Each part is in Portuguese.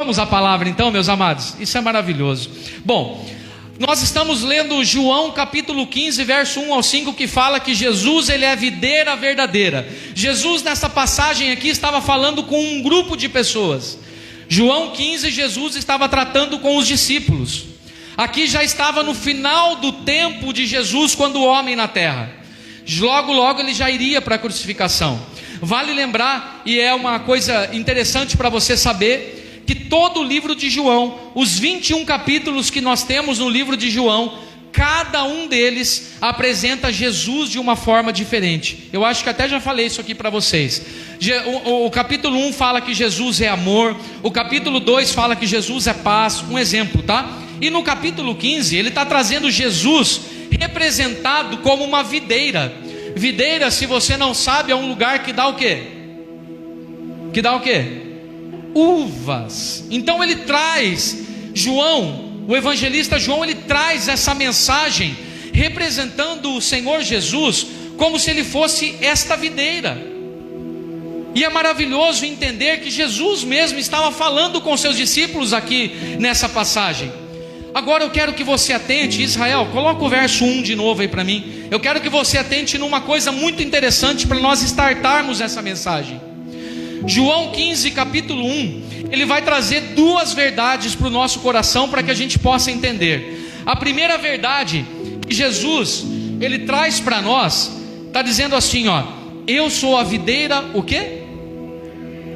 Vamos à palavra então, meus amados? Isso é maravilhoso. Bom, nós estamos lendo João capítulo 15, verso 1 ao 5, que fala que Jesus, ele é a videira verdadeira. Jesus, nessa passagem aqui, estava falando com um grupo de pessoas. João 15, Jesus estava tratando com os discípulos. Aqui já estava no final do tempo de Jesus, quando o homem na terra. Logo, logo ele já iria para a crucificação. Vale lembrar, e é uma coisa interessante para você saber, que todo o livro de João, os 21 capítulos que nós temos no livro de João, cada um deles apresenta Jesus de uma forma diferente. Eu acho que até já falei isso aqui para vocês. O capítulo 1 fala que Jesus é amor, o capítulo 2 fala que Jesus é paz, um exemplo, tá? E no capítulo 15, ele está trazendo Jesus representado como uma videira. Videira, se você não sabe, é um lugar que dá o quê? Que dá o quê? Uvas. Então ele traz, João, o evangelista João, ele traz essa mensagem representando o Senhor Jesus como se ele fosse esta videira. E é maravilhoso entender que Jesus mesmo estava falando com seus discípulos aqui nessa passagem. Agora eu quero que você atente, Israel, coloca o verso 1 de novo aí para mim. Eu quero que você atente numa coisa muito interessante para nós startarmos essa mensagem. João 15, capítulo 1, ele vai trazer duas verdades para o nosso coração para que a gente possa entender. A primeira verdade que Jesus, ele traz para nós, está dizendo assim, ó: eu sou a videira, o quê?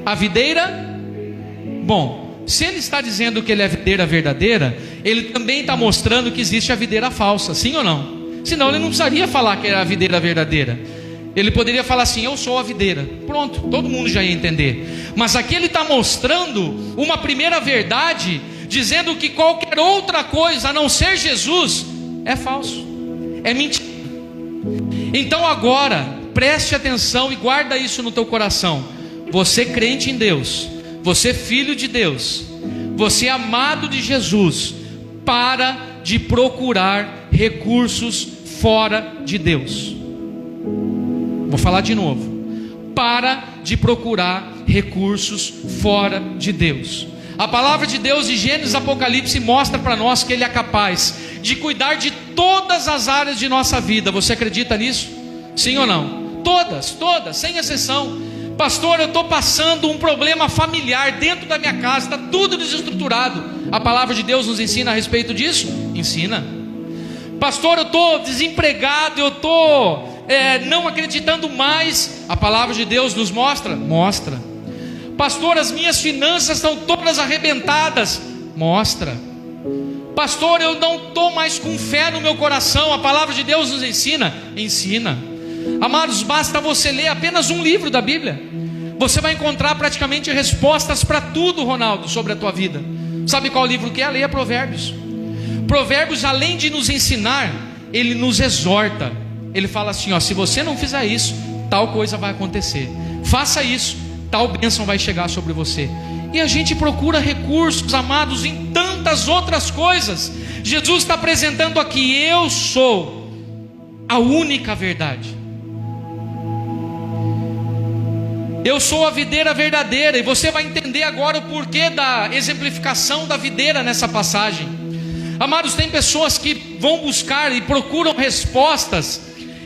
A videira, bom, se ele está dizendo que ele é a videira verdadeira, ele também está mostrando que existe a videira falsa, sim ou não? Senão ele não precisaria falar que era a videira verdadeira. Ele poderia falar assim: eu sou a videira. Pronto, todo mundo já ia entender. Mas aqui ele está mostrando uma primeira verdade, dizendo que qualquer outra coisa a não ser Jesus é falso, é mentira. Então agora, preste atenção e guarda isso no teu coração. Você crente em Deus, você filho de Deus, você amado de Jesus, para de procurar recursos fora de Deus. Vou falar de novo. Para de procurar recursos fora de Deus. A palavra de Deus em Gênesis, Apocalipse mostra para nós que Ele é capaz de cuidar de todas as áreas de nossa vida. Você acredita nisso? Sim ou não? Todas, sem exceção. Pastor, eu estou passando um problema familiar dentro da minha casa, está tudo desestruturado. A palavra de Deus nos ensina a respeito disso? Ensina. Pastor, eu estou desempregado, eu estou não acreditando mais. A palavra de Deus nos mostra? Mostra. Pastor, as minhas finanças estão todas arrebentadas. Mostra. Pastor, eu não estou mais com fé no meu coração. A palavra de Deus nos ensina? Ensina. Amados, basta você ler apenas um livro da Bíblia, você vai encontrar praticamente respostas para tudo, Ronaldo, sobre a tua vida. Sabe qual livro que é? Leia Provérbios. Provérbios, além de nos ensinar, ele nos exorta. Ele fala assim, ó: se você não fizer isso, tal coisa vai acontecer. Faça isso, tal bênção vai chegar sobre você. E a gente procura recursos, amados, em tantas outras coisas. Jesus está apresentando aqui: eu sou a única verdade. Eu sou a videira verdadeira. E você vai entender agora o porquê da exemplificação da videira nessa passagem. Amados, tem pessoas que vão buscar e procuram respostas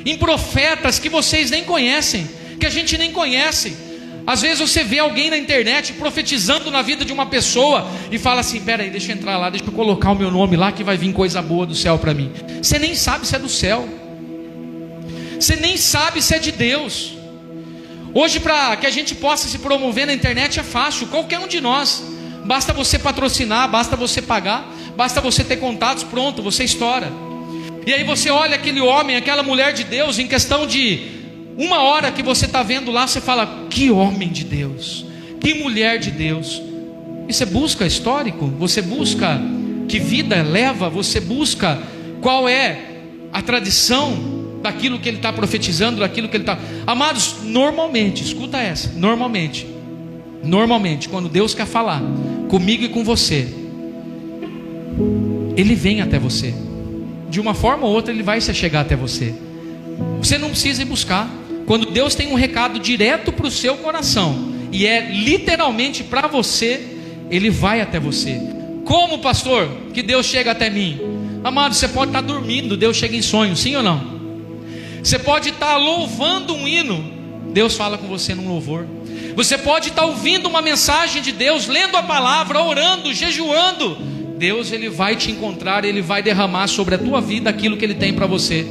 em profetas que vocês nem conhecem, que a gente nem conhece. Às vezes você vê alguém na internet profetizando na vida de uma pessoa e fala assim: pera aí, deixa eu entrar lá, deixa eu colocar o meu nome lá que vai vir coisa boa do céu para mim. Você nem sabe se é do céu, você nem sabe se é de Deus. Hoje, para que a gente possa se promover na internet é fácil, qualquer um de nós. Basta você patrocinar, basta você pagar, basta você ter contatos, pronto, você estoura. E aí você olha aquele homem, aquela mulher de Deus, em questão de uma hora que você está vendo lá, você fala: que homem de Deus, que mulher de Deus. E você busca histórico, você busca que vida leva, você busca qual é a tradição daquilo que ele está profetizando, daquilo que ele está... Amados, normalmente, escuta essa, normalmente, quando Deus quer falar comigo e com você, Ele vem até você. De uma forma ou outra Ele vai se chegar até você. Você não precisa ir buscar. Quando Deus tem um recado direto para o seu coração, e é literalmente para você, Ele vai até você. Como, pastor, que Deus chega até mim? Amado, você pode estar dormindo, Deus chega em sonho, sim ou não? Você pode estar louvando um hino, Deus fala com você num louvor. Você pode estar ouvindo uma mensagem de Deus, lendo a palavra, orando, jejuando. Deus, Ele vai te encontrar, Ele vai derramar sobre a tua vida aquilo que Ele tem para você.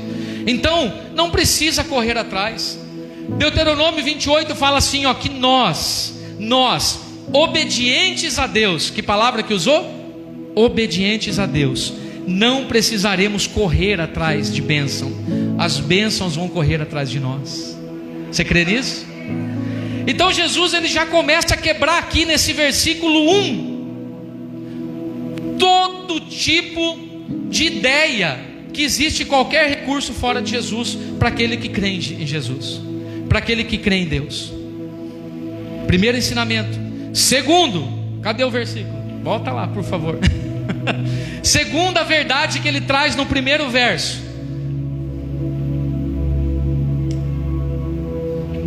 Então, não precisa correr atrás. Deuteronômio 28 fala assim, ó, que nós, obedientes a Deus, que palavra que usou? Obedientes a Deus, não precisaremos correr atrás de bênção, as bênçãos vão correr atrás de nós. Você crê nisso? Então Jesus, ele já começa a quebrar aqui nesse versículo 1 todo tipo de ideia que existe qualquer recurso fora de Jesus, para aquele que crê em Jesus, para aquele que crê em Deus. Primeiro ensinamento. Segundo, cadê o versículo? Volta lá, por favor. Segunda verdade que ele traz no primeiro verso.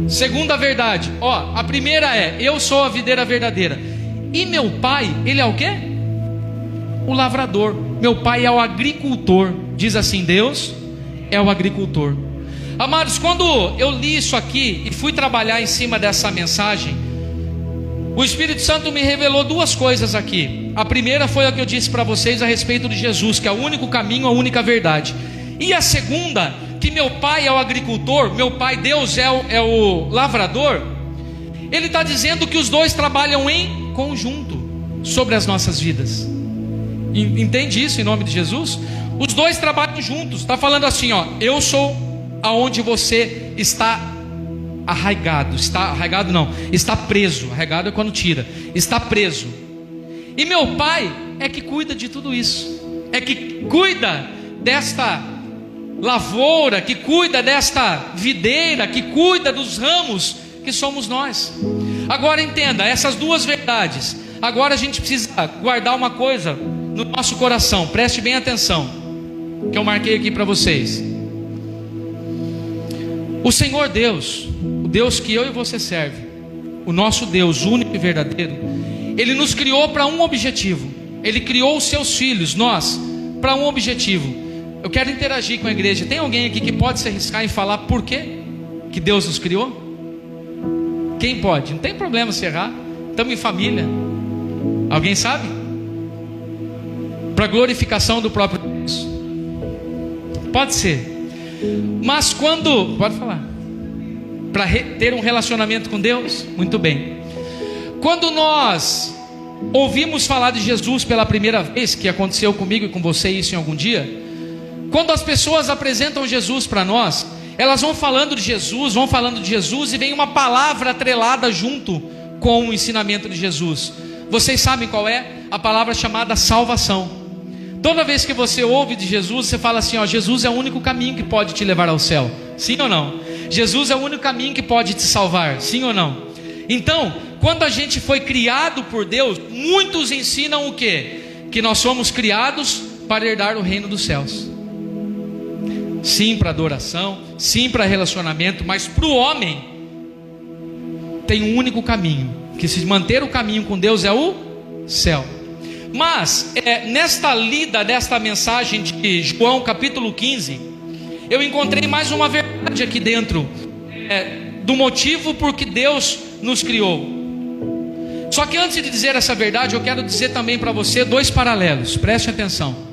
Segunda verdade, ó, a primeira é: eu sou a videira verdadeira, e meu pai, ele é o quê? O lavrador. Meu pai é o agricultor. Diz assim, Deus é o agricultor. Amados, quando eu li isso aqui e fui trabalhar em cima dessa mensagem, o Espírito Santo me revelou duas coisas aqui. A primeira foi a que eu disse para vocês a respeito de Jesus, que é o único caminho, a única verdade. E a segunda, que meu pai é o agricultor, meu pai Deus é o lavrador. Ele está dizendo que os dois trabalham em conjunto sobre as nossas vidas. Entende isso em nome de Jesus? Os dois trabalham juntos. Está falando assim, ó, eu sou aonde você está arraigado. Está arraigado não, está preso. Arraigado é quando tira. Está preso. E meu pai é que cuida de tudo isso, é que cuida desta lavoura, que cuida desta videira, que cuida dos ramos que somos nós. Agora entenda essas duas verdades. Agora a gente precisa guardar uma coisa no nosso coração, preste bem atenção, que eu marquei aqui para vocês. O Senhor Deus, o Deus que eu e você serve, o nosso Deus único e verdadeiro, Ele nos criou para um objetivo. Ele criou os seus filhos, nós, para um objetivo. Eu quero interagir com a igreja. Tem alguém aqui que pode se arriscar em falar por quê que Deus nos criou? Quem pode? Não tem problema se errar, estamos em família. Alguém sabe? Para glorificação do próprio Deus. Pode ser. Mas quando, pode falar, para ter um relacionamento com Deus, muito bem. Quando nós ouvimos falar de Jesus pela primeira vez, que aconteceu comigo e com você isso em algum dia, quando as pessoas apresentam Jesus para nós, elas vão falando de Jesus, e vem uma palavra atrelada junto com o ensinamento de Jesus. Vocês sabem qual é? A palavra chamada salvação. Toda vez que você ouve de Jesus, você fala assim, ó, Jesus é o único caminho que pode te levar ao céu. Sim ou não? Jesus é o único caminho que pode te salvar. Sim ou não? Então, quando a gente foi criado por Deus, muitos ensinam o quê? Que nós somos criados para herdar o reino dos céus. Sim para adoração, sim para relacionamento, mas para o homem tem um único caminho, que se manter o caminho com Deus é o céu. Mas nesta lida desta mensagem de João capítulo 15, eu encontrei mais uma verdade aqui dentro, do motivo por que Deus nos criou. Só que antes de dizer essa verdade, eu quero dizer também para você dois paralelos, preste atenção.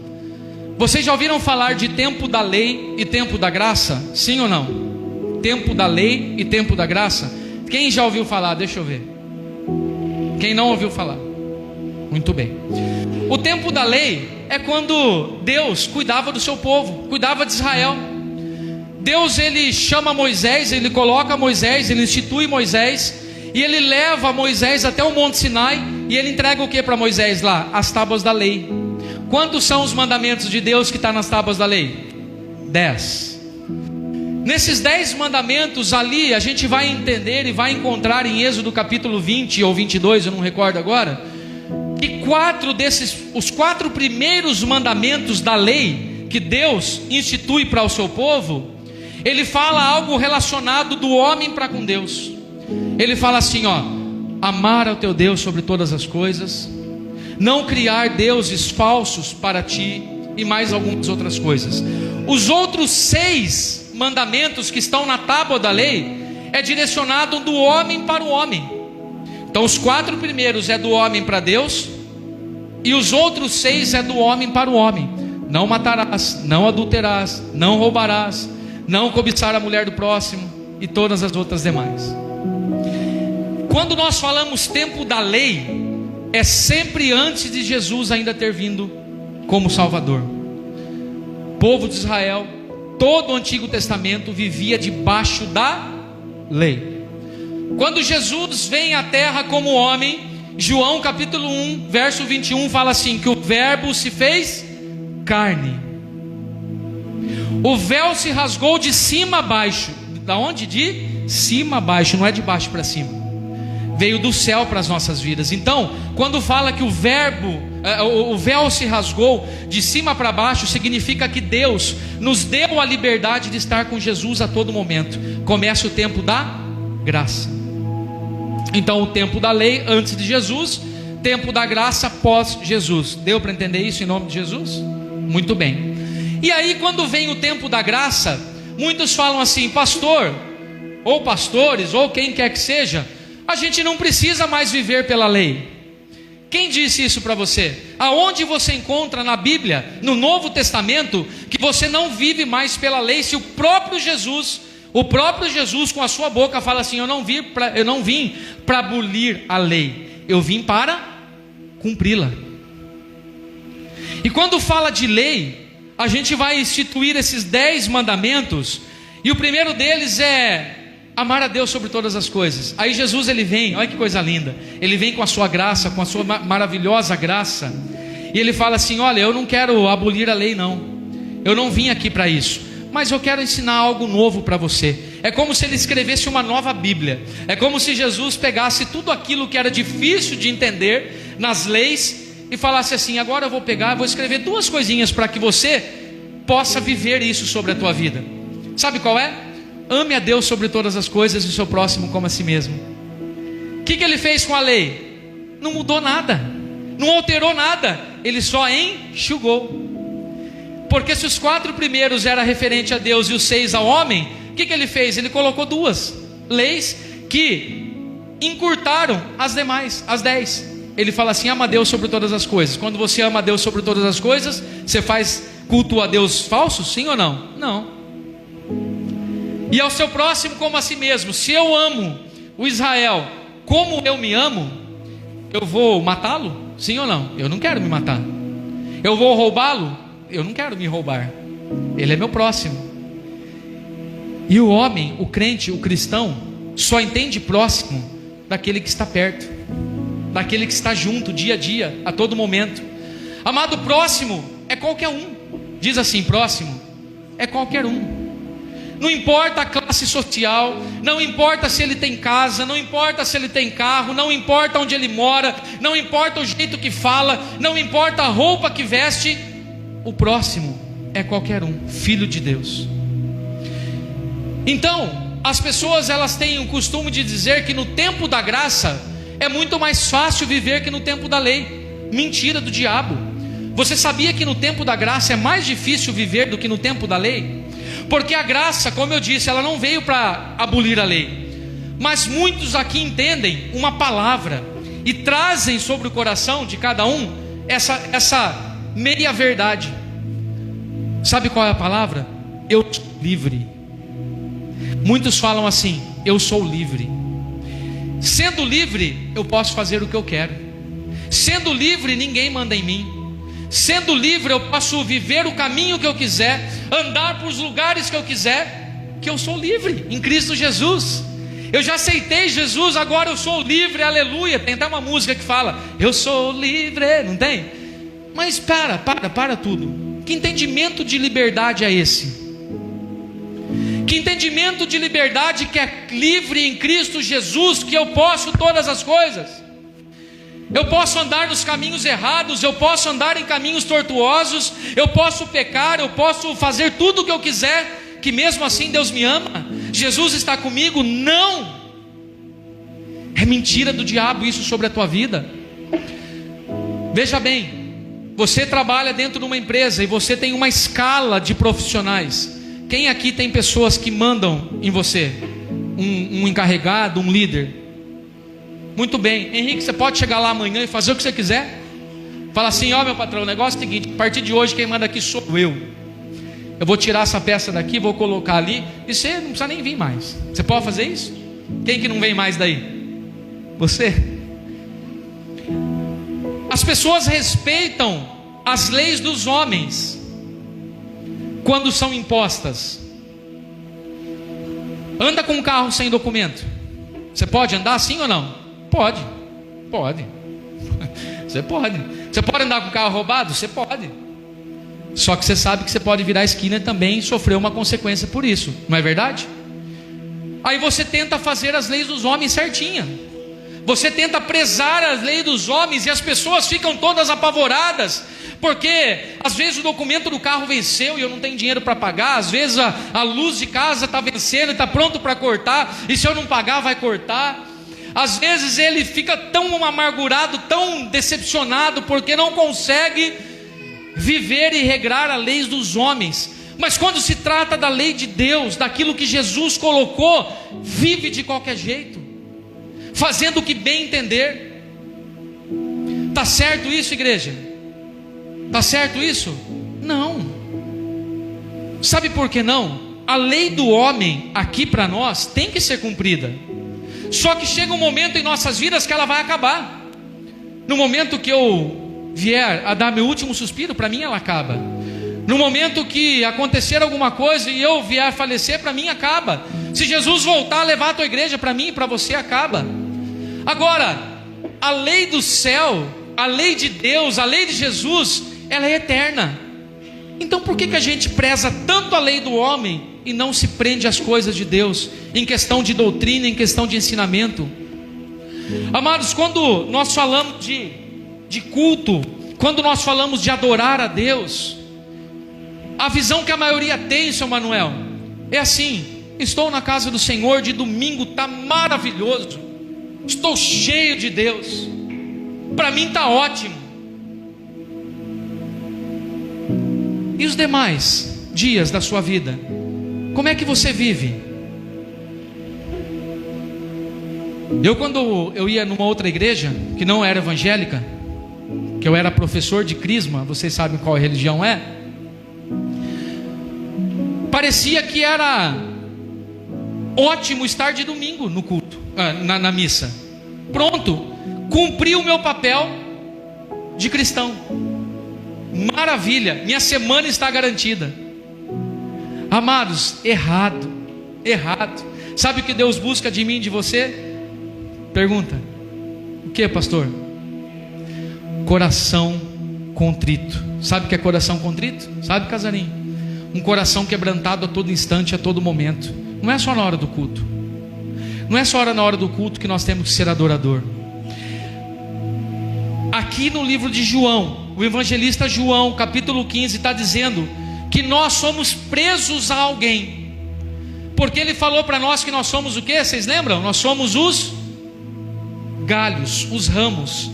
Vocês já ouviram falar de tempo da lei e tempo da graça? Sim ou não? Tempo da lei e tempo da graça? Quem já ouviu falar? Deixa eu ver. Quem não ouviu falar? Muito bem. O tempo da lei é quando Deus cuidava do seu povo, cuidava de Israel. Deus, ele chama Moisés, ele coloca Moisés, ele institui Moisés, e ele leva Moisés até o Monte Sinai, e ele entrega o que para Moisés lá? As tábuas da lei. Quantos são os mandamentos de Deus que está nas tábuas da lei? 10. Nesses 10 mandamentos ali, a gente vai entender e vai encontrar em Êxodo capítulo 20 ou 22, eu não recordo agora, que os 4 primeiros mandamentos da lei que Deus institui para o seu povo, ele fala algo relacionado do homem para com Deus. Ele fala assim, ó: amar ao teu Deus sobre todas as coisas, não criar deuses falsos para ti, e mais algumas outras coisas. Os outros 6 mandamentos que estão na tábua da lei é direcionado do homem para o homem. Então os 4 primeiros é do homem para Deus, e os outros 6 é do homem para o homem. Não matarás, não adulterarás, não roubarás, não cobiçar a mulher do próximo, e todas as outras demais. Quando nós falamos tempo da lei, é sempre antes de Jesus ainda ter vindo como Salvador. O povo de Israel, todo o Antigo Testamento vivia debaixo da lei. Quando Jesus vem à terra como homem, João capítulo 1, verso 21 fala assim, que o verbo se fez carne. O véu se rasgou de cima a baixo. Da onde? De cima a baixo, não é de baixo para cima. Veio do céu para as nossas vidas. Então, quando fala que o véu se rasgou de cima para baixo, significa que Deus nos deu a liberdade de estar com Jesus a todo momento. Começa o tempo da graça. Então, o tempo da lei antes de Jesus, tempo da graça pós Jesus. Deu para entender isso em nome de Jesus? Muito bem. E aí, quando vem o tempo da graça, muitos falam assim, pastor, ou pastores, ou quem quer que seja, a gente não precisa mais viver pela lei. Quem disse isso para você? Aonde você encontra na Bíblia, no Novo Testamento, que você não vive mais pela lei, se o próprio Jesus com a sua boca fala assim, eu não vim para abolir a lei, eu vim para cumpri-la. E quando fala de lei, a gente vai instituir esses 10 mandamentos, e o primeiro deles é amar a Deus sobre todas as coisas. Aí Jesus ele vem, olha que coisa linda, ele vem com a sua graça, com a sua maravilhosa graça, e ele fala assim, olha, eu não quero abolir a lei não, eu não vim aqui para isso, mas eu quero ensinar algo novo para você. É como se ele escrevesse uma nova Bíblia, é como se Jesus pegasse tudo aquilo que era difícil de entender nas leis, e falasse assim, agora eu vou pegar, vou escrever 2 coisinhas para que você possa viver isso sobre a tua vida. Sabe qual é? Ame a Deus sobre todas as coisas e o seu próximo como a si mesmo. O que ele fez com a lei? Não mudou nada, não alterou nada, ele só enxugou. Porque se os 4 primeiros era referente a Deus e os 6 ao homem, o que ele fez? Ele colocou 2 leis que encurtaram as demais, as 10. Ele fala assim, ama a Deus sobre todas as coisas. Quando você ama a Deus sobre todas as coisas, você faz culto a Deus falso? Sim ou não? Não. E ao seu próximo como a si mesmo. Se eu amo o Israel como eu me amo, eu vou matá-lo? Sim ou não? Eu não quero me matar. Eu vou roubá-lo? Eu não quero me roubar. Ele é meu próximo. E o homem, o crente, o cristão, só entende próximo daquele que está perto, daquele que está junto dia a dia, a todo momento. Amado, próximo é qualquer um. Diz assim, próximo é qualquer um. Não importa a classe social, não importa se ele tem casa, não importa se ele tem carro, não importa onde ele mora, não importa o jeito que fala, não importa a roupa que veste, o próximo é qualquer um, filho de Deus. Então, as pessoas elas têm o costume de dizer que no tempo da graça é muito mais fácil viver que no tempo da lei. Mentira do diabo. Você sabia que no tempo da graça é mais difícil viver do que no tempo da lei? Porque a graça, como eu disse, ela não veio para abolir a lei. Mas muitos aqui entendem uma palavra e trazem sobre o coração de cada um essa meia verdade. Sabe qual é a palavra? Eu sou livre. Muitos falam assim, eu sou livre. Sendo livre, eu posso fazer o que eu quero. Sendo livre, ninguém manda em mim. Sendo livre, eu posso viver o caminho que eu quiser, andar para os lugares que eu quiser, que eu sou livre em Cristo Jesus. Eu já aceitei Jesus, agora eu sou livre, aleluia. Tem até uma música que fala, eu sou livre, não tem? Mas para tudo. Que entendimento de liberdade é esse? Que entendimento de liberdade que é livre em Cristo Jesus, que eu posso todas as coisas? Eu posso andar nos caminhos errados, eu posso andar em caminhos tortuosos, eu posso pecar, eu posso fazer tudo o que eu quiser, que mesmo assim Deus me ama? Jesus está comigo? Não! É mentira do diabo isso sobre a tua vida. Veja bem, você trabalha dentro de uma empresa e você tem uma escala de profissionais. Quem aqui tem pessoas que mandam em você? Um encarregado, um líder? Muito bem, Henrique, você pode chegar lá amanhã e fazer o que você quiser? Fala assim: ó, meu patrão, o negócio é o seguinte, a partir de hoje quem manda aqui sou eu. Eu vou tirar essa peça daqui, vou colocar ali, e você não precisa nem vir mais. Você pode fazer isso? Quem que não vem mais daí? Você? As pessoas respeitam as leis dos homens quando são impostas. Anda com um carro sem documento, você pode andar assim ou não? Pode. Você pode. Você pode andar com o carro roubado? Você pode. Só que você sabe que você pode virar a esquina e também sofrer uma consequência por isso, não é verdade? Aí você tenta fazer as leis dos homens certinha. Você tenta prezar as leis dos homens e as pessoas ficam todas apavoradas, porque às vezes o documento do carro venceu e eu não tenho dinheiro para pagar. Às vezes a luz de casa está vencendo e está pronto para cortar, e se eu não pagar vai cortar. Às vezes ele fica tão amargurado, tão decepcionado, porque não consegue viver e regrar as leis dos homens. Mas quando se trata da lei de Deus, daquilo que Jesus colocou, vive de qualquer jeito, fazendo o que bem entender. Está certo isso, igreja? Está certo isso? Não. Sabe por que não? A lei do homem aqui para nós tem que ser cumprida. Só que chega um momento em nossas vidas que ela vai acabar. No momento que eu vier a dar meu último suspiro, para mim ela acaba. No momento que acontecer alguma coisa e eu vier a falecer, para mim acaba. Se Jesus voltar a levar a tua igreja, para mim e para você acaba. Agora, a lei do céu, a lei de Deus, a lei de Jesus, ela é eterna. Então por que a gente preza tanto a lei do homem e não se prende às coisas de Deus, em questão de doutrina, em questão de ensinamento? Amados, quando nós falamos de culto, quando nós falamos de adorar a Deus, a visão que a maioria tem, seu Manuel, é assim: estou na casa do Senhor de domingo, está maravilhoso, estou cheio de Deus, para mim está ótimo. E os demais dias da sua vida, como é que você vive? Quando eu ia numa outra igreja, que não era evangélica, que eu era professor de crisma, vocês sabem qual religião é? Parecia que era ótimo estar de domingo no culto, na missa. Pronto, cumpri o meu papel de cristão. Maravilha, minha semana está garantida. Amados, errado. Sabe o que Deus busca de mim e de você? Pergunta: o que, pastor? Coração contrito. Sabe o que é coração contrito? Sabe, casarinho? Um coração quebrantado a todo instante, a todo momento. Não é só na hora do culto. Não é só na hora do culto que nós temos que ser adorador. Aqui no livro de João, o evangelista João, capítulo 15, está dizendo que nós somos presos a alguém, porque ele falou para nós que nós somos o quê? Vocês lembram? Nós somos os galhos, os ramos.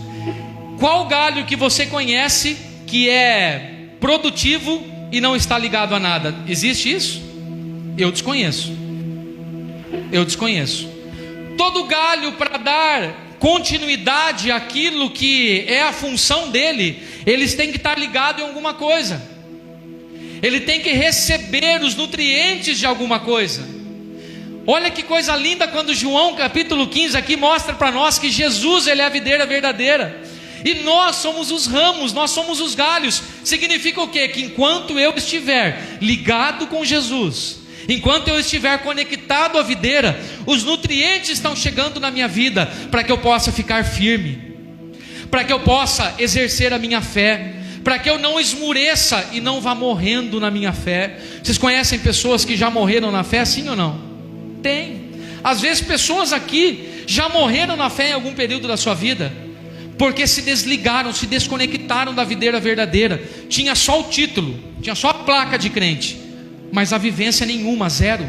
Qual galho que você conhece que é produtivo e não está ligado a nada? Existe isso? Eu desconheço. Todo galho, para dar continuidade àquilo que é a função dele, eles têm que estar ligados em alguma coisa. Ele tem que receber os nutrientes de alguma coisa. Olha que coisa linda quando João capítulo 15 aqui mostra para nós que Jesus, ele é a videira verdadeira, e nós somos os ramos, nós somos os galhos. Significa o quê? Que enquanto eu estiver ligado com Jesus, enquanto eu estiver conectado à videira, os nutrientes estão chegando na minha vida, para que eu possa ficar firme, para que eu possa exercer a minha fé, para que eu não esmureça e não vá morrendo na minha fé. Vocês conhecem pessoas que já morreram na fé, sim ou não? Tem. Às vezes pessoas aqui já morreram na fé em algum período da sua vida, porque se desligaram, se desconectaram da videira verdadeira. Tinha só o título, tinha só a placa de crente, mas a vivência nenhuma, zero.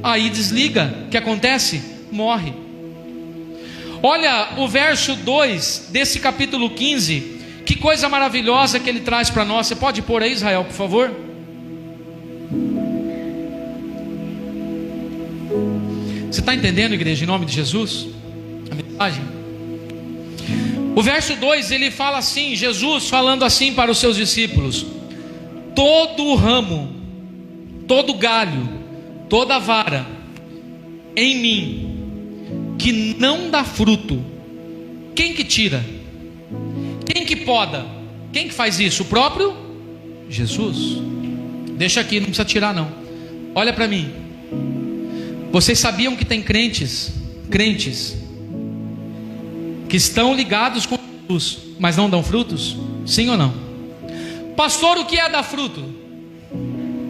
Aí desliga, o que acontece? Morre. Olha o verso 2 desse capítulo 15, Que coisa maravilhosa que Ele traz para nós. Você pode pôr aí, Israel, por favor? Você está entendendo, igreja, em nome de Jesus? A mensagem? O verso 2, ele fala assim, Jesus falando assim para os seus discípulos: todo ramo, todo galho, toda vara em mim que não dá fruto, quem que tira? Quem que poda? Quem que faz isso? O próprio Jesus. Deixa aqui, não precisa tirar não. Olha para mim. Vocês sabiam que tem crentes que estão ligados com Jesus, mas não dão frutos? Sim ou não? Pastor, o que é dar fruto?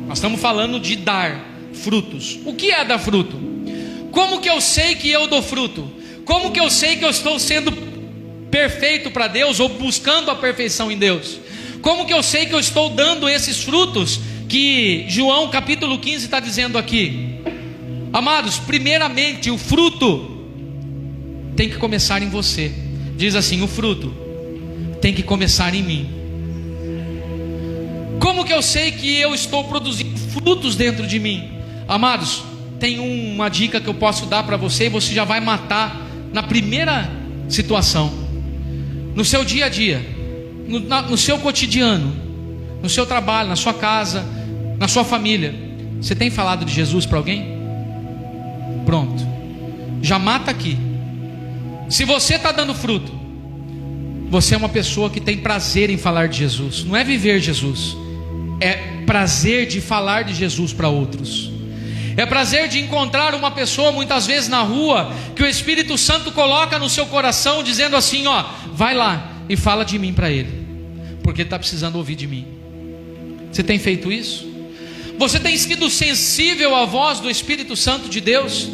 Nós estamos falando de dar frutos. O que é dar fruto? Como que eu sei que eu dou fruto? Como que eu sei que eu estou sendo perfeito para Deus, ou buscando a perfeição em Deus? Como que eu sei que eu estou dando esses frutos que João capítulo 15 está dizendo aqui? Amados, primeiramente o fruto tem que começar em você. Diz assim: o fruto tem que começar em mim. Como que eu sei que eu estou produzindo frutos dentro de mim? Amados, tem uma dica que eu posso dar para você, e você já vai matar na primeira situação. No seu dia a dia, no seu cotidiano, no seu trabalho, na sua casa, na sua família, você tem falado de Jesus para alguém? Pronto, já mata aqui. Se você está dando fruto, você é uma pessoa que tem prazer em falar de Jesus. Não é viver Jesus, é prazer de falar de Jesus para outros. É prazer de encontrar uma pessoa muitas vezes na rua, que o Espírito Santo coloca no seu coração, dizendo assim: ó, vai lá e fala de mim para ele, porque ele está precisando ouvir de mim. Você tem feito isso? Você tem sido sensível à voz do Espírito Santo de Deus?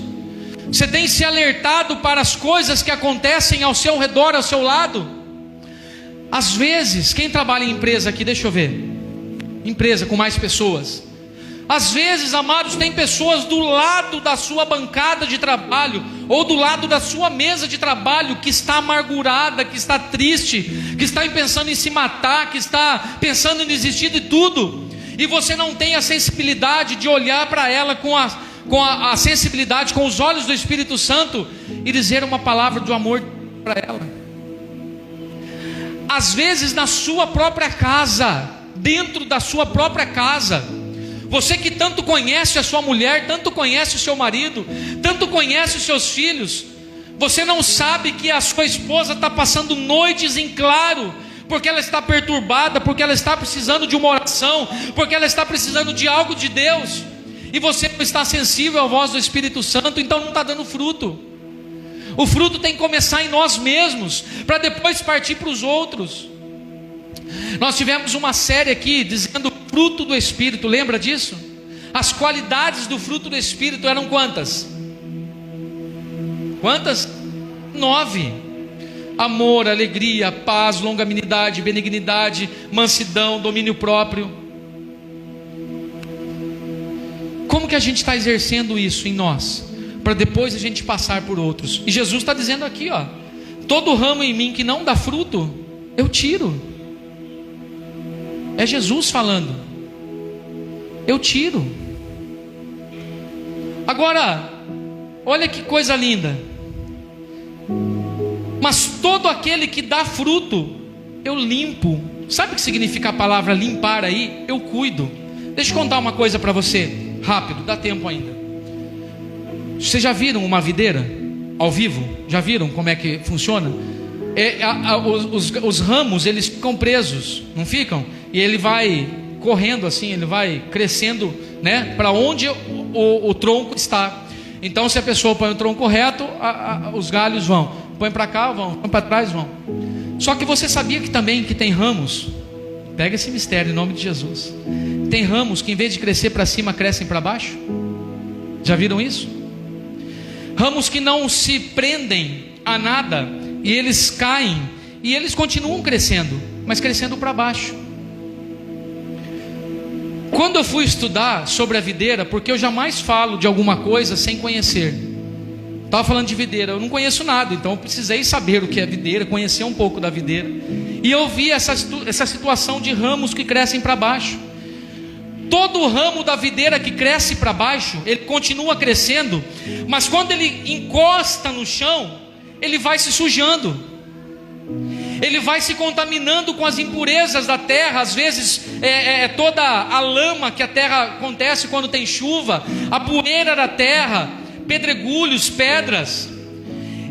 Você tem se alertado para as coisas que acontecem ao seu redor, ao seu lado? Às vezes, quem trabalha em empresa aqui, deixa eu ver, empresa com mais pessoas, às vezes, amados, tem pessoas do lado da sua bancada de trabalho, ou do lado da sua mesa de trabalho, que está amargurada, que está triste, que está pensando em se matar, que está pensando em desistir de tudo, e você não tem a sensibilidade de olhar para ela com a sensibilidade, com os olhos do Espírito Santo, e dizer uma palavra de amor para ela. Às vezes na sua própria casa, dentro da sua própria casa, você que tanto conhece a sua mulher, tanto conhece o seu marido, tanto conhece os seus filhos, você não sabe que a sua esposa está passando noites em claro, porque ela está perturbada, porque ela está precisando de uma oração, porque ela está precisando de algo de Deus, e você não está sensível à voz do Espírito Santo, então não está dando fruto. O fruto tem que começar em nós mesmos, para depois partir para os outros. Nós tivemos uma série aqui dizendo o fruto do Espírito, lembra disso? As qualidades do fruto do Espírito eram quantas? Quantas? 9: amor, alegria, paz, longanimidade, benignidade, mansidão, domínio próprio. Como que a gente está exercendo isso em nós, para depois a gente passar por outros? E Jesus está dizendo aqui, ó: todo ramo em mim que não dá fruto, eu tiro. É Jesus falando, eu tiro. Agora, olha que coisa linda: mas todo aquele que dá fruto, eu limpo. Sabe o que significa a palavra limpar aí? Eu cuido. Deixa eu contar uma coisa para você, rápido, dá tempo ainda. Vocês já viram uma videira ao vivo? Já viram como é que funciona? Os ramos, eles ficam presos, não ficam? E ele vai correndo assim, ele vai crescendo, né, para onde o tronco está. Então, se a pessoa põe o tronco reto, os galhos vão, põe para cá, vão, põe para trás, vão. Só que você sabia que também que tem ramos? Pega esse mistério em nome de Jesus. Tem ramos que em vez de crescer para cima, crescem para baixo. Já viram isso? Ramos que não se prendem a nada, e eles caem, e eles continuam crescendo, mas crescendo para baixo. Quando eu fui estudar sobre a videira, porque eu jamais falo de alguma coisa sem conhecer. Estava falando de videira, eu não conheço nada, então eu precisei saber o que é videira, conhecer um pouco da videira. E eu vi essa situação de ramos que crescem para baixo. Todo ramo da videira que cresce para baixo, ele continua crescendo, mas quando ele encosta no chão, ele vai se sujando, ele vai se contaminando com as impurezas da terra. Às vezes toda a lama que a terra acontece quando tem chuva, a poeira da terra, pedregulhos, pedras.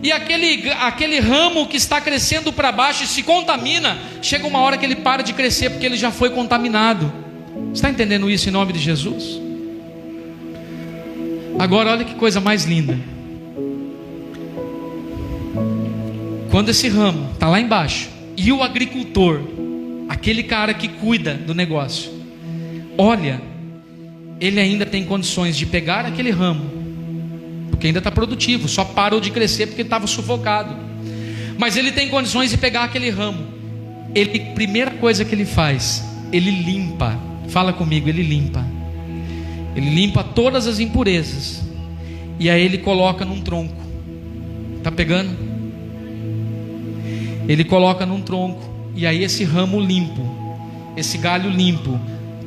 E aquele ramo que está crescendo para baixo se contamina. Chega uma hora que ele para de crescer, porque ele já foi contaminado. Está entendendo isso em nome de Jesus? Agora olha que coisa mais linda. Quando esse ramo está lá embaixo, e o agricultor, aquele cara que cuida do negócio, olha, ele ainda tem condições de pegar aquele ramo, porque ainda está produtivo, só parou de crescer porque estava sufocado. Mas ele tem condições de pegar aquele ramo. Primeira coisa que ele faz, ele limpa. Fala comigo, ele limpa. Ele limpa todas as impurezas. E aí ele coloca num tronco. Está pegando? Ele coloca num tronco. E aí esse ramo limpo, esse galho limpo,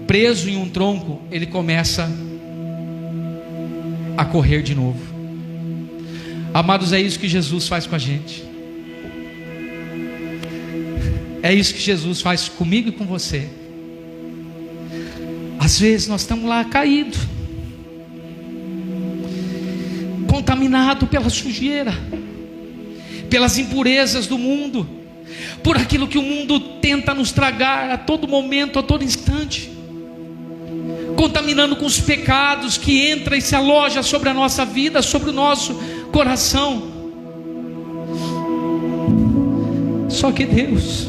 preso em um tronco, ele começa a correr de novo. Amados, é isso que Jesus faz com a gente. É isso que Jesus faz comigo e com você. Às vezes nós estamos lá caídos, contaminados pela sujeira, pelas impurezas do mundo, por aquilo que o mundo tenta nos tragar a todo momento, a todo instante, contaminando com os pecados que entra e se aloja sobre a nossa vida, sobre o nosso coração. Só que Deus,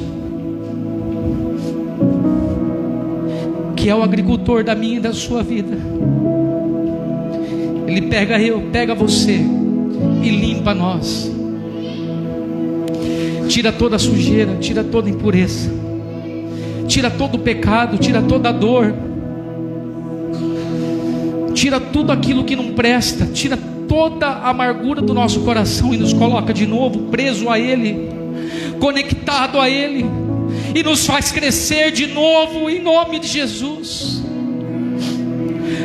que é o agricultor da minha e da sua vida, Ele pega você e limpa nós, tira toda a sujeira, tira toda a impureza, tira todo o pecado, tira toda a dor, tira tudo aquilo que não presta, tira toda a amargura do nosso coração e nos coloca de novo preso a Ele, conectado a Ele, e nos faz crescer de novo em nome de Jesus.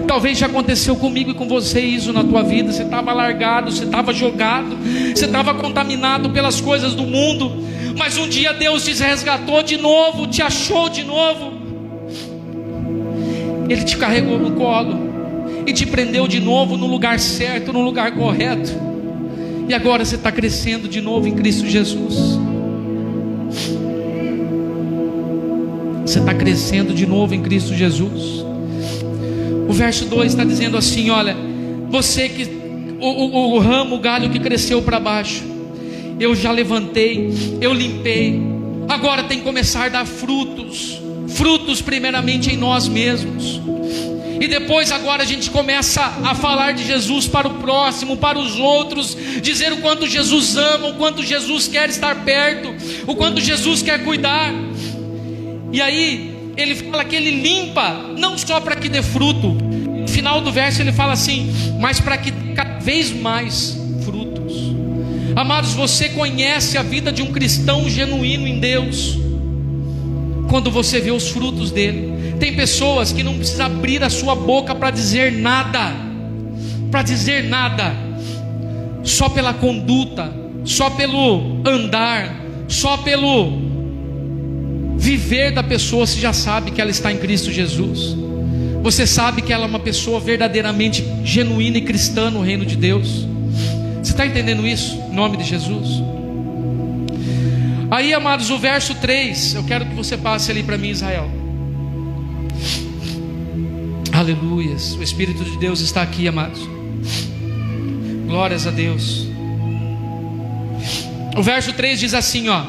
Talvez já aconteceu comigo e com você isso na tua vida. Você estava largado, você estava jogado, você estava contaminado pelas coisas do mundo, mas um dia Deus te resgatou de novo, te achou de novo. Ele te carregou no colo e te prendeu de novo no lugar certo, no lugar correto. E agora você está crescendo de novo em Cristo Jesus. Você está crescendo de novo em Cristo Jesus. O verso 2 está dizendo assim: olha, você que o ramo, o galho que cresceu para baixo, eu já levantei, eu limpei. Agora tem que começar a dar frutos. Frutos primeiramente em nós mesmos. E depois agora a gente começa a falar de Jesus para o próximo, para os outros, dizer o quanto Jesus ama, o quanto Jesus quer estar perto, o quanto Jesus quer cuidar. E aí ele fala que ele limpa, não só para que dê fruto. No final do verso ele fala assim: mas para que dê cada vez mais frutos. Amados, você conhece a vida de um cristão genuíno em Deus quando você vê os frutos dele. Tem pessoas que não precisam abrir a sua boca para dizer nada, só pela conduta, só pelo andar, só pelo viver da pessoa, você já sabe que ela está em Cristo Jesus. Você sabe que ela é uma pessoa verdadeiramente genuína e cristã no reino de Deus. Você está entendendo isso? Em nome de Jesus. Aí, amados, o verso 3, eu quero que você passe ali para mim, Israel. Aleluias, o Espírito de Deus está aqui, amados. Glórias a Deus. O verso 3 diz assim, ó: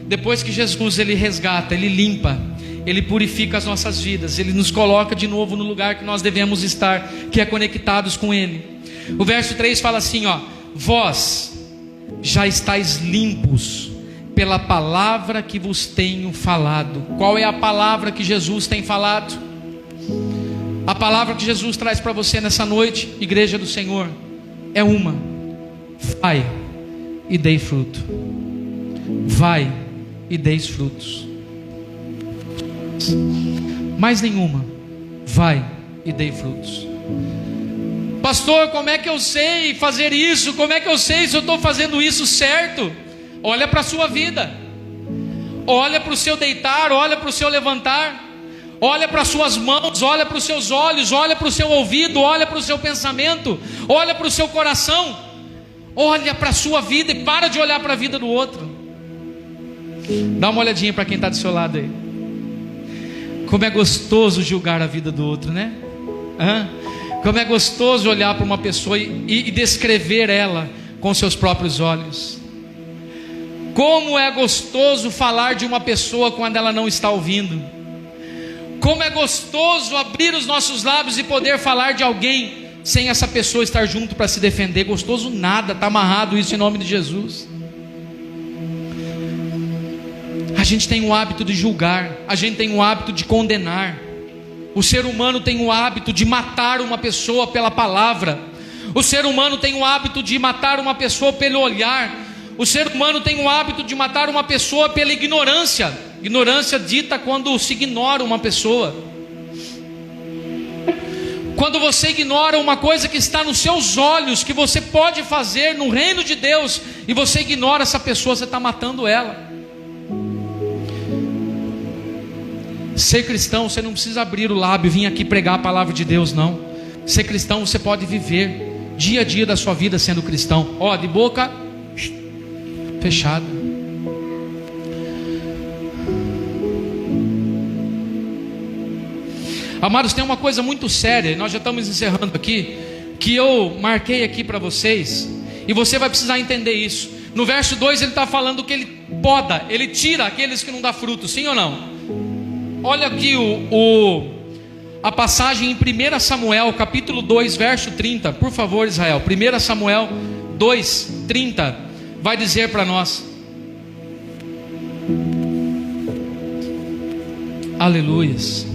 depois que Jesus ele resgata, ele limpa, ele purifica as nossas vidas, ele nos coloca de novo no lugar que nós devemos estar, que é conectados com ele. O verso 3 fala assim, ó: vós já estáis limpos pela palavra que vos tenho falado. Qual é a palavra que Jesus tem falado? A palavra que Jesus traz para você nessa noite, igreja do Senhor, é uma: vai e dei fruto. Vai e deis frutos. mais nenhuma. Vai e dê frutos. Pastor, como é que eu sei fazer isso? Como é que eu sei se eu estou fazendo isso certo? Olha para a sua vida, olha para o seu deitar, olha para o seu levantar, olha para as suas mãos, olha para os seus olhos, olha para o seu ouvido, olha para o seu pensamento, olha para o seu coração, olha para a sua vida e para de olhar para a vida do outro. Dá uma olhadinha para quem está do seu lado aí. Como é gostoso julgar a vida do outro, né? Como é gostoso olhar para uma pessoa e descrever ela com seus próprios olhos. Como é gostoso falar de uma pessoa quando ela não está ouvindo. Como é gostoso abrir os nossos lábios e poder falar de alguém sem essa pessoa estar junto para se defender. Gostoso nada, está amarrado isso em nome de Jesus. A gente tem o hábito de julgar, a gente tem o hábito de condenar. O ser humano tem o hábito de matar uma pessoa pela palavra. O ser humano tem o hábito de matar uma pessoa pelo olhar. O ser humano tem o hábito de matar uma pessoa pela ignorância. Ignorância dita quando se ignora uma pessoa. Quando você ignora uma coisa que está nos seus olhos, que você pode fazer no reino de Deus, e você ignora essa pessoa, você está matando ela. Ser cristão, você não precisa abrir o lábio e vir aqui pregar a palavra de Deus, não. Ser cristão, você pode viver dia a dia da sua vida sendo cristão. Ó, de boca fechada. Amados, tem uma coisa muito séria, nós já estamos encerrando aqui, que eu marquei aqui para vocês, e você vai precisar entender isso. No verso 2 ele está falando que ele poda, ele tira aqueles que não dão fruto, sim ou não? Olha aqui a passagem em 1 Samuel, capítulo 2, verso 30. Por favor, Israel, 1 Samuel 2, 30, vai dizer para nós. Aleluias.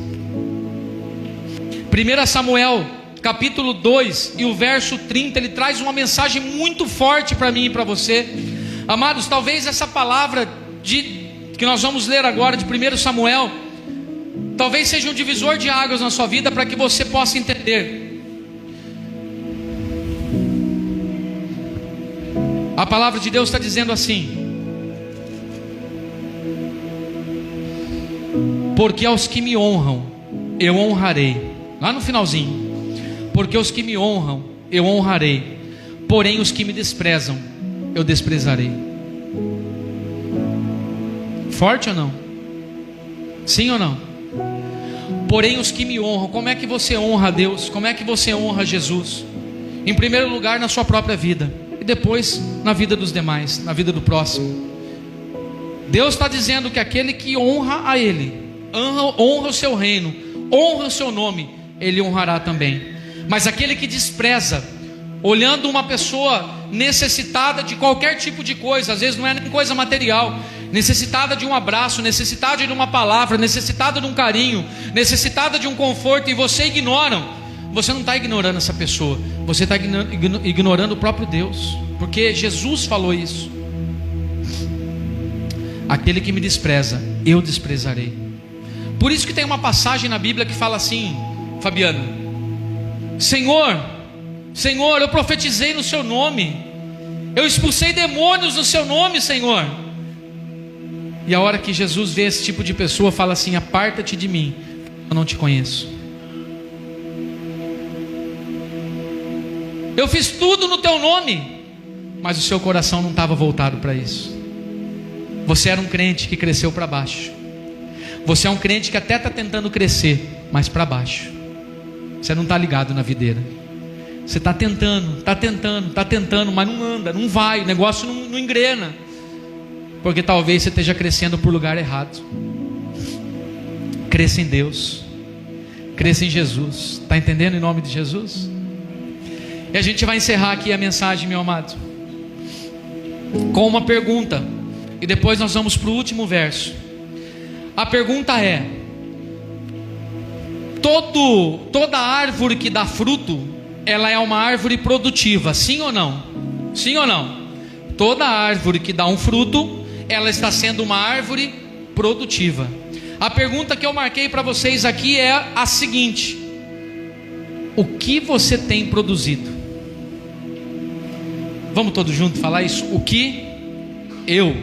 1 Samuel, capítulo 2 e o verso 30, ele traz uma mensagem muito forte para mim e para você. Amados, talvez essa palavra que nós vamos ler agora de 1 Samuel, talvez seja um divisor de águas na sua vida para que você possa entender. A palavra de Deus está dizendo assim: porque aos que me honram, eu honrarei. Lá no finalzinho. Porque os que me honram, eu honrarei. Porém os que me desprezam, eu desprezarei. Forte ou não? Sim ou não? Porém os que me honram. Como é que você honra a Deus? Como é que você honra Jesus? Em primeiro lugar na sua própria vida, e depois na vida dos demais, na vida do próximo. Deus está dizendo que aquele que honra a Ele, honra o seu reino, honra o seu nome, Ele honrará também. Mas aquele que despreza, olhando uma pessoa necessitada de qualquer tipo de coisa, às vezes não é nem coisa material, necessitada de um abraço, necessitada de uma palavra, necessitada de um carinho, necessitada de um conforto, e você ignora, você não está ignorando essa pessoa, você está ignorando o próprio Deus, porque Jesus falou isso. Aquele que me despreza, eu desprezarei. Por isso que tem uma passagem na Bíblia que fala assim, Fabiano: Senhor, Senhor, eu profetizei no seu nome, eu expulsei demônios no seu nome, Senhor. E a hora que Jesus vê esse tipo de pessoa, fala assim: aparta-te de mim, eu não te conheço. Eu fiz tudo no teu nome, mas o seu coração não estava voltado para isso. Você era um crente que cresceu para baixo. Você é um crente que até está tentando crescer, mas para baixo. Você não está ligado na videira. Você está tentando, mas não anda, não vai, o negócio não engrena. Porque talvez você esteja crescendo por lugar errado. Cresça em Deus, cresça em Jesus. Está entendendo, em nome de Jesus? E a gente vai encerrar aqui a mensagem, meu amado, com uma pergunta, e depois nós vamos para o último verso. A pergunta é: toda árvore que dá fruto, ela é uma árvore produtiva, sim ou não? Sim ou não? Toda árvore que dá um fruto, ela está sendo uma árvore produtiva. A pergunta que eu marquei para vocês aqui é a seguinte: o que você tem produzido? Vamos todos juntos falar isso? O que eu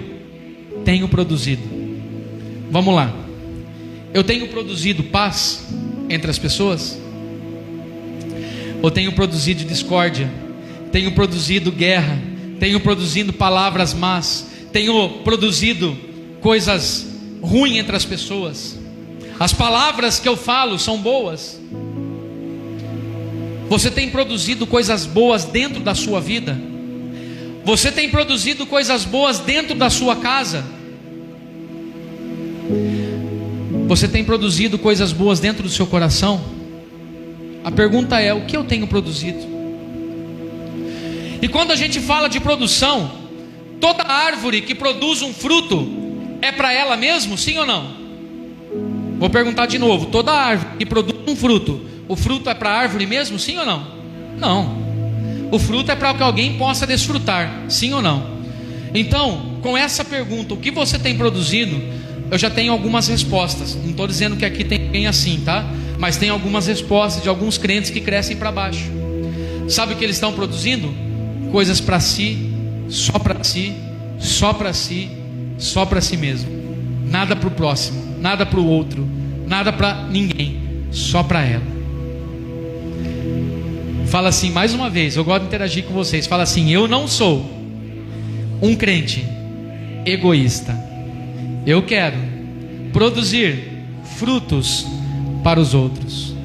tenho produzido? Vamos lá. Eu tenho produzido paz entre as pessoas? Ou tenho produzido discórdia? Tenho produzido guerra? Tenho produzido palavras más? Tenho produzido coisas ruins entre as pessoas? As palavras que eu falo são boas? Você tem produzido coisas boas dentro da sua vida? Você tem produzido coisas boas dentro da sua casa? Você tem produzido coisas boas dentro do seu coração? A pergunta é: o que eu tenho produzido? E quando a gente fala de produção, toda árvore que produz um fruto é para ela mesmo, sim ou não? Vou perguntar de novo: toda árvore que produz um fruto, o fruto é para a árvore mesmo, sim ou não? Não. O fruto é para que alguém possa desfrutar, sim ou não? Então, com essa pergunta, o que você tem produzido, eu já tenho algumas respostas. Não estou dizendo que aqui tem ninguém assim, tá? Mas tem algumas respostas de alguns crentes que crescem para baixo. Sabe o que eles estão produzindo? Coisas para si, só para si, só para si, só para si mesmo. Nada para o próximo, nada para o outro, nada para ninguém, só para ela. Fala assim mais uma vez, eu gosto de interagir com vocês. Fala assim: eu não sou um crente egoísta. Eu quero produzir frutos para os outros.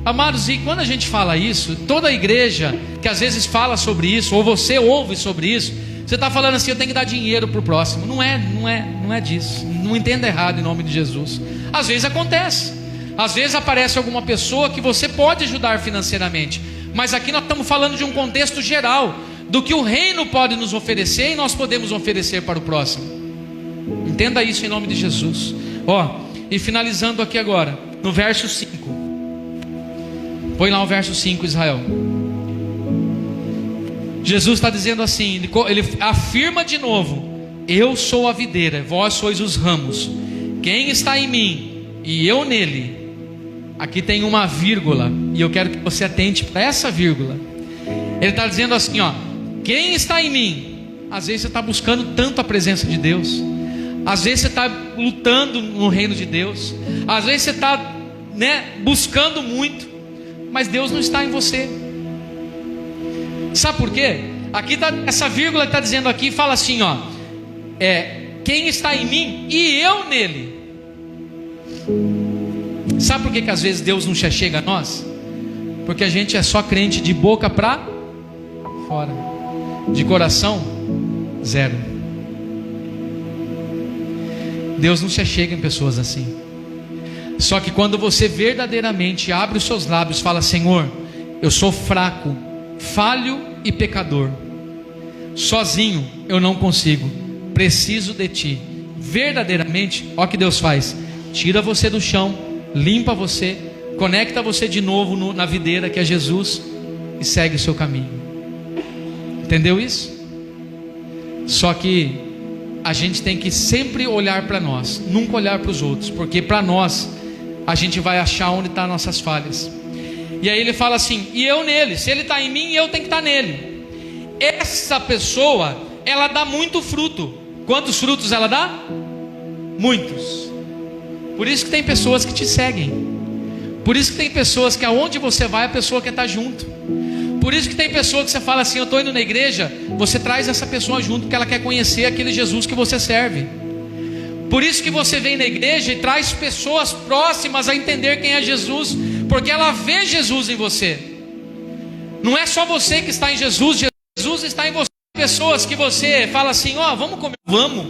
Amados, e quando a gente fala isso, toda a igreja que às vezes fala sobre isso, ou você ouve sobre isso, você está falando assim: eu tenho que dar dinheiro para o próximo. Não é disso. Não entenda errado em nome de Jesus. Às vezes acontece. Às vezes aparece alguma pessoa que você pode ajudar financeiramente. Mas aqui nós estamos falando de um contexto geral, do que o reino pode nos oferecer e nós podemos oferecer para o próximo. Entenda isso em nome de Jesus. E finalizando aqui agora, no verso 5. Põe lá o verso 5, Israel. Jesus está dizendo assim, ele afirma de novo: eu sou a videira, vós sois os ramos. Quem está em mim e eu nele. Aqui tem uma vírgula, e eu quero que você atente para essa vírgula. Ele está dizendo assim, quem está em mim? Às vezes você está buscando tanto a presença de Deus. Às vezes você está lutando no reino de Deus. Às vezes você está buscando muito, mas Deus não está em você. Sabe por quê? Aqui tá, essa vírgula está dizendo aqui, fala assim, quem está em mim e eu nele. Sabe por que às vezes Deus não se chega a nós? Porque a gente é só crente de boca para fora, de coração zero. Deus não se chega em pessoas assim. Só que quando você verdadeiramente abre os seus lábios, fala: Senhor, eu sou fraco, falho e pecador, sozinho eu não consigo, preciso de Ti. Verdadeiramente, olha o que Deus faz: tira você do chão, limpa você, conecta você de novo na videira que é Jesus, e segue o seu caminho. Entendeu isso? Só que a gente tem que sempre olhar para nós, nunca olhar para os outros, porque para nós a gente vai achar onde estão nossas falhas. E aí ele fala assim: e eu nele. Se ele está em mim, eu tenho que estar nele. Essa pessoa, ela dá muito fruto. Quantos frutos ela dá? Muitos. Por isso que tem pessoas que te seguem. Por isso que tem pessoas que aonde você vai, a pessoa quer estar junto. Por isso que tem pessoa que você fala assim: eu estou indo na igreja, você traz essa pessoa junto, porque ela quer conhecer aquele Jesus que você serve. Por isso que você vem na igreja e traz pessoas próximas a entender quem é Jesus, porque ela vê Jesus em você. Não é só você que está em Jesus, Jesus está em você. Pessoas que você fala assim: vamos comer, vamos.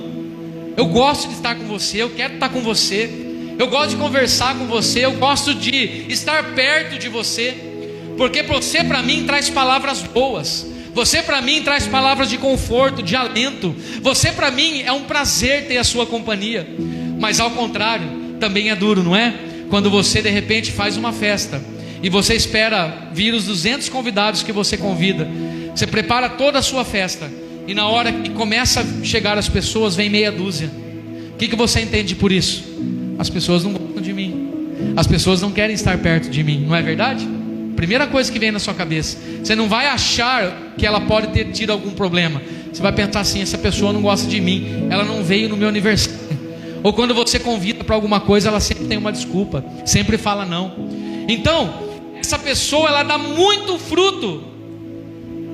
Eu gosto de estar com você, eu quero estar com você, eu gosto de conversar com você, eu gosto de estar perto de você, porque você para mim traz palavras boas, você para mim traz palavras de conforto, de alento, você para mim é um prazer ter a sua companhia. Mas ao contrário, também é duro, não é? Quando você de repente faz uma festa e você espera vir os 200 convidados que você convida, você prepara toda a sua festa, e na hora que começa a chegar as pessoas, vem meia dúzia. O que você entende por isso? as pessoas não gostam de mim, as pessoas não querem estar perto de mim, não é verdade? Primeira coisa que vem na sua cabeça. Você não vai achar que ela pode ter tido algum problema. Você vai pensar assim: essa pessoa não gosta de mim, ela não veio no meu aniversário. Ou quando você convida para alguma coisa, ela sempre tem uma desculpa, sempre fala não. Então, essa pessoa, ela dá muito fruto.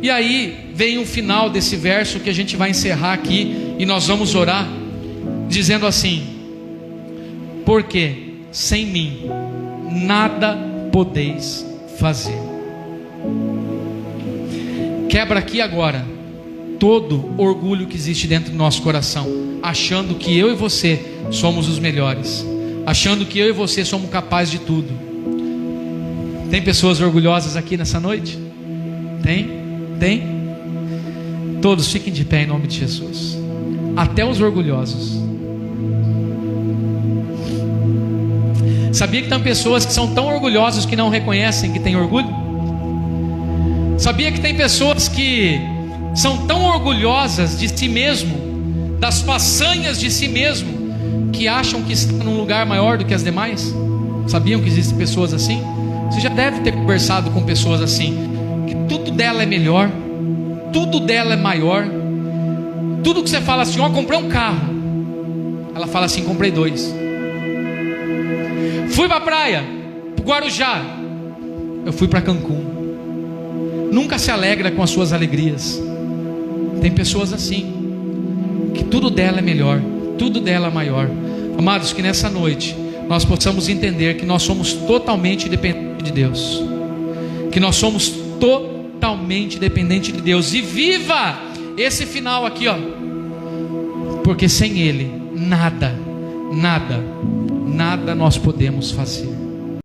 E aí vem o final desse verso que a gente vai encerrar aqui, e nós vamos orar dizendo assim: porque sem mim nada podeis fazer. Quebra aqui agora todo orgulho que existe dentro do nosso coração, achando que eu e você somos os melhores, achando que eu e você somos capazes de tudo. Tem pessoas orgulhosas aqui nessa noite? Tem? Todos fiquem de pé em nome de Jesus. Até os orgulhosos. Sabia que tem pessoas que são tão orgulhosas que não reconhecem que têm orgulho? Sabia que tem pessoas que são tão orgulhosas de si mesmo, das façanhas de si mesmo, que acham que está num lugar maior do que as demais? Sabiam que existem pessoas assim? Você já deve ter conversado com pessoas assim, que tudo dela é melhor, tudo dela é maior. Tudo que você fala assim: ó, comprei um carro, ela fala assim: comprei 2. Fui para a praia, para o Guarujá, eu fui para Cancún. Nunca se alegra com as suas alegrias. Tem pessoas assim, que tudo dela é melhor, tudo dela é maior. Amados, que nessa noite nós possamos entender que nós somos totalmente dependentes de Deus, que nós somos totalmente dependentes de Deus. E viva esse final aqui, ó, porque sem Ele nada nós podemos fazer.